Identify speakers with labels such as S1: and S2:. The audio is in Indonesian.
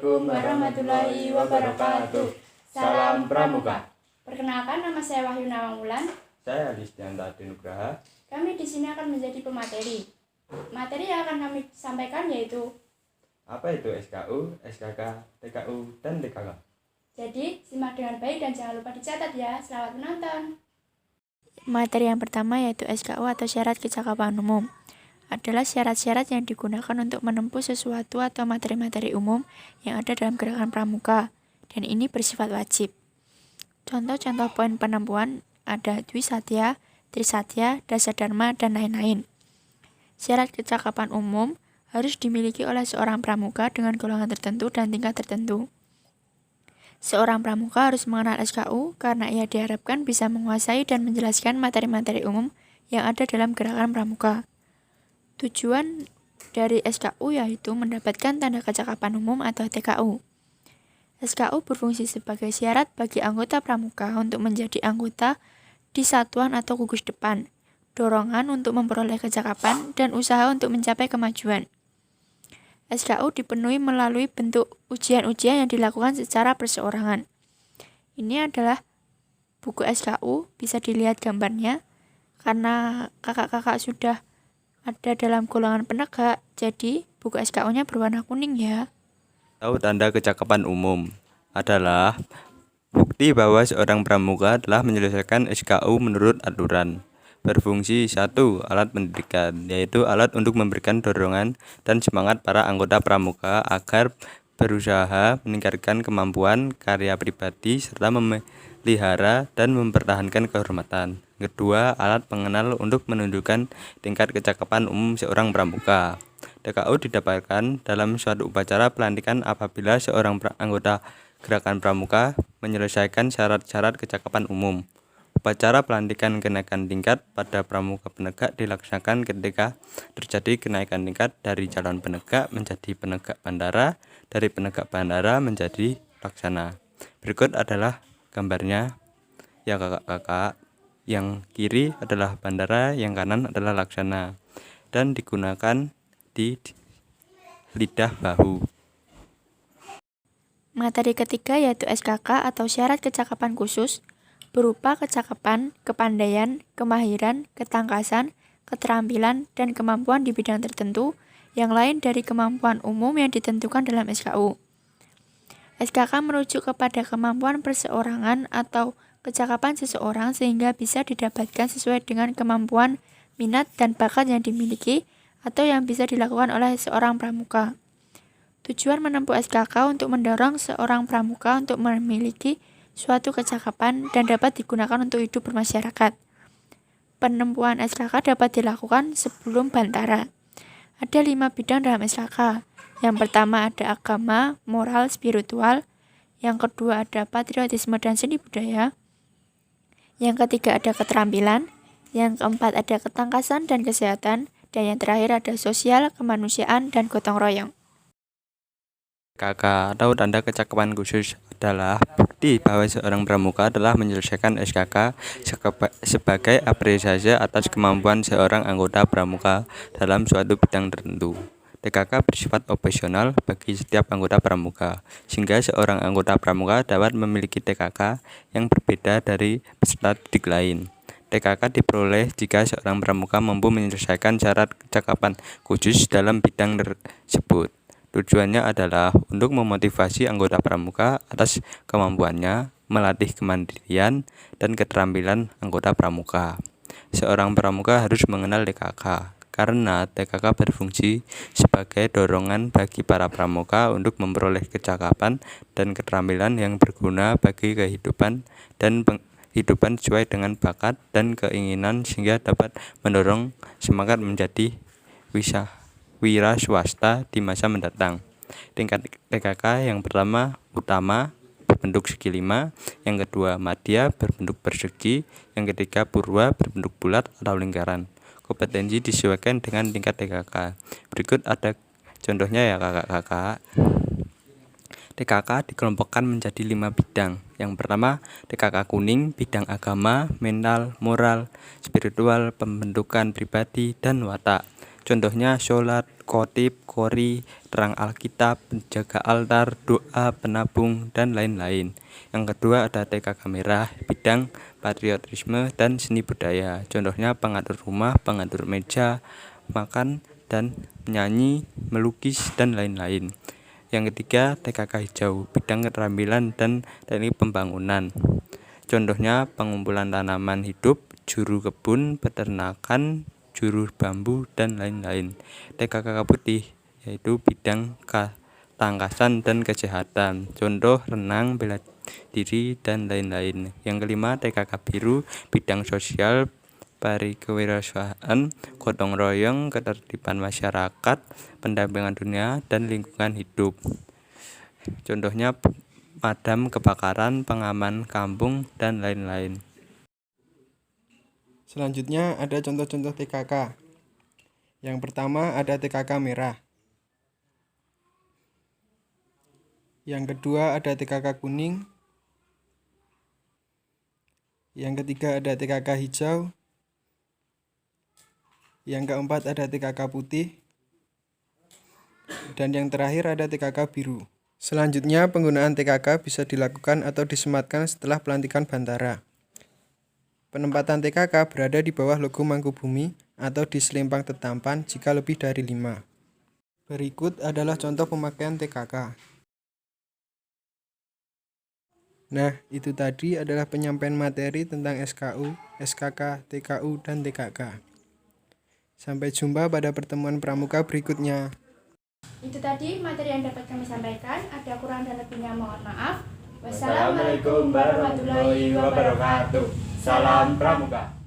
S1: Assalamualaikum warahmatullahi wabarakatuh. Salam Pramuka. Perkenalkan, nama saya Wahyu Nawangwulan.
S2: Saya Lisdianta Dinugraha.
S1: Kami di sini akan menjadi pemateri. Materi yang akan kami sampaikan yaitu
S2: apa itu SKU, SKK, TKU, dan TKK.
S1: Jadi, simak dengan baik dan jangan lupa dicatat ya. Selamat menonton.
S3: Materi yang pertama yaitu SKU atau syarat kecakapan umum. Adalah syarat-syarat yang digunakan untuk menempuh sesuatu atau materi-materi umum yang ada dalam gerakan pramuka, dan ini bersifat wajib. Contoh-contoh poin penempuhan ada Dwisatya, Trisatya, Dasadharma, dan lain-lain. Syarat kecakapan umum harus dimiliki oleh seorang pramuka dengan golongan tertentu dan tingkat tertentu. Seorang pramuka harus mengenal SKU karena ia diharapkan bisa menguasai dan menjelaskan materi-materi umum yang ada dalam gerakan pramuka. Tujuan dari SKU yaitu mendapatkan tanda kecakapan umum atau TKU. SKU berfungsi sebagai syarat bagi anggota pramuka untuk menjadi anggota di satuan atau gugus depan, dorongan untuk memperoleh kecakapan, dan usaha untuk mencapai kemajuan. SKU dipenuhi melalui bentuk ujian-ujian yang dilakukan secara perseorangan. Ini adalah buku SKU, bisa dilihat gambarnya. Karena kakak-kakak sudah ada dalam golongan penegak, jadi buku SKU-nya berwarna kuning ya.
S2: Tahu tanda kecakapan umum adalah bukti bahwa seorang pramuka telah menyelesaikan SKU menurut aturan. Berfungsi 1. Alat pendidikan, yaitu alat untuk memberikan dorongan dan semangat para anggota pramuka agar berusaha meningkatkan kemampuan, karya pribadi, serta memelihara dan mempertahankan kehormatan. Kedua, alat pengenal untuk menunjukkan tingkat kecakapan umum seorang pramuka. TKU didapatkan dalam suatu upacara pelantikan apabila seorang anggota gerakan pramuka menyelesaikan syarat-syarat kecakapan umum. Upacara pelantikan kenaikan tingkat pada pramuka penegak dilaksanakan ketika terjadi kenaikan tingkat dari calon penegak menjadi penegak bandara, dari penegak bandara menjadi laksana. Berikut adalah gambarnya ya kakak-kakak. Yang kiri adalah bandara, yang kanan adalah laksana, dan digunakan di lidah bahu.
S3: Materi ketiga yaitu SKK atau syarat kecakapan khusus, berupa kecakapan, kepandaian, kemahiran, ketangkasan, keterampilan, dan kemampuan di bidang tertentu yang lain dari kemampuan umum yang ditentukan dalam SKU. SKK merujuk kepada kemampuan perseorangan atau kecakapan seseorang sehingga bisa didapatkan sesuai dengan kemampuan, minat, dan bakat yang dimiliki atau yang bisa dilakukan oleh seorang pramuka. Tujuan menempuh SKK untuk mendorong seorang pramuka untuk memiliki suatu kecakapan dan dapat digunakan untuk hidup bermasyarakat. Penempuhan SKK dapat dilakukan sebelum bantara. Ada 5 bidang dalam SKK. Yang pertama ada agama, moral, spiritual. Yang kedua ada patriotisme dan seni budaya. Yang ketiga ada keterampilan. Yang keempat ada ketangkasan dan kesehatan. Dan yang terakhir ada sosial, kemanusiaan, dan gotong royong.
S2: SKK atau tanda kecakapan khusus adalah bukti bahwa seorang pramuka telah menyelesaikan SKK sebagai apresiasi atas kemampuan seorang anggota pramuka dalam suatu bidang tertentu. TKK bersifat opsional bagi setiap anggota pramuka, sehingga seorang anggota pramuka dapat memiliki TKK yang berbeda dari peserta didik lain. TKK diperoleh jika seorang pramuka mampu menyelesaikan syarat kecakapan khusus dalam bidang tersebut. Tujuannya adalah untuk memotivasi anggota pramuka atas kemampuannya, melatih kemandirian dan keterampilan anggota pramuka. Seorang pramuka harus mengenal TKK, karena TKK berfungsi sebagai dorongan bagi para pramuka untuk memperoleh kecakapan dan keterampilan yang berguna bagi kehidupan dan kehidupan sesuai dengan bakat dan keinginan sehingga dapat mendorong semangat menjadi wira swasta di masa mendatang. Tingkat TKK yang pertama utama berbentuk segi 5, yang kedua madya berbentuk persegi, yang ketiga purwa berbentuk bulat atau lingkaran. Kompetensi disesuaikan dengan tingkat TKK. Berikut ada contohnya ya kakak-kakak. TKK dikelompokkan menjadi 5 bidang. Yang pertama TKK kuning, bidang agama, mental, moral, spiritual, pembentukan pribadi, dan watak. Contohnya sholat, khotib, qori, terang Alkitab, penjaga altar, doa, penabung, dan lain-lain. Yang kedua ada TKK merah, bidang patriotisme dan seni budaya. Contohnya pengatur rumah, pengatur meja, makan, dan menyanyi, melukis, dan lain-lain. Yang ketiga TKK hijau, bidang keterampilan dan teknik pembangunan. Contohnya pengumpulan tanaman hidup, juru kebun, peternakan, juru bambu, dan lain-lain. TKK putih yaitu bidang ketangkasan dan kesehatan. Contoh renang, bela diri, dan lain-lain. Yang kelima TKK biru, bidang sosial, parikewirausahaan, gotong royong, ketertiban masyarakat, pendampingan dunia, dan lingkungan hidup. Contohnya pemadam kebakaran, pengaman kampung, dan lain-lain.
S4: Selanjutnya ada contoh-contoh TKK. Yang pertama ada TKK merah. Yang kedua ada TKK kuning. Yang ketiga ada TKK hijau. Yang keempat ada TKK putih. Dan yang terakhir ada TKK biru. Selanjutnya penggunaan TKK bisa dilakukan atau disematkan setelah pelantikan Bantara. Penempatan TKK berada di bawah logo Mangkubumi atau di selempang tertampan jika lebih dari 5. Berikut adalah contoh pemakaian TKK. Nah, itu tadi adalah penyampaian materi tentang SKU, SKK, TKU, dan TKK. Sampai jumpa pada pertemuan pramuka berikutnya.
S1: Itu tadi materi yang dapat kami sampaikan. Ada kurang dan lebihnya mohon maaf.
S2: Wassalamualaikum warahmatullahi wabarakatuh. Salam Pramuka.